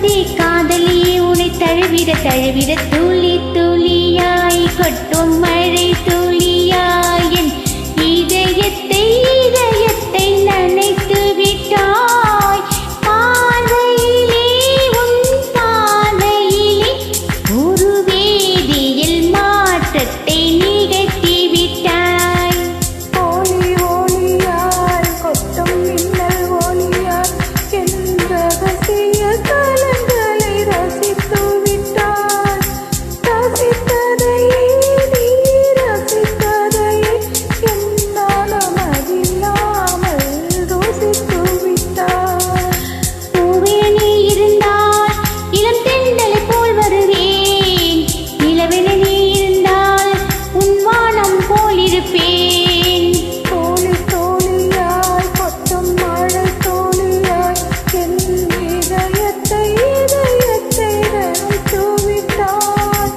வந்ததே காதலியே உன்னை தழுவிட தழுவிட துளி துளியாய் கொட்டும் மழை துளியாய் என் இதயத்தை இதயத்தை நனைத்து விட்டாய். பாதையிலே உன் பாதையிலே ஒரு வேதியியல் மாற்றத்தை நிகழ்த்தி விட்டாய். ஒளி ஒளியாய் கொட்டும் மின்னல் ஒளியாய் என் ரகசிய கலங்களை ரசித்து விட்டாய். ரசித்ததையே நீ ரசித்ததையே என்னாலும் அறியாமல் ருசித்து விட்டாய். பூவே நீ இருந்தால் இளம் தென்றலை போல் வருவேன். நிலவென நீ இருந்தால் உன் வானம் போல் இருப்பேன். தோழி தோழியாய் கொட்டும் மழை தோழியாய் என் இதயத்தை இதயத்தை நனைத்து விட்டாய்.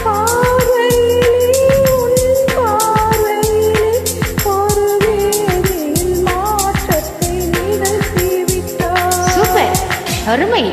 பார்வையிலே உன் பார்வையிலே ஒரு வேதியியல் மாற்றத்தை நிகழ்த்தி விட்டாய். சூப்பர், அருமை.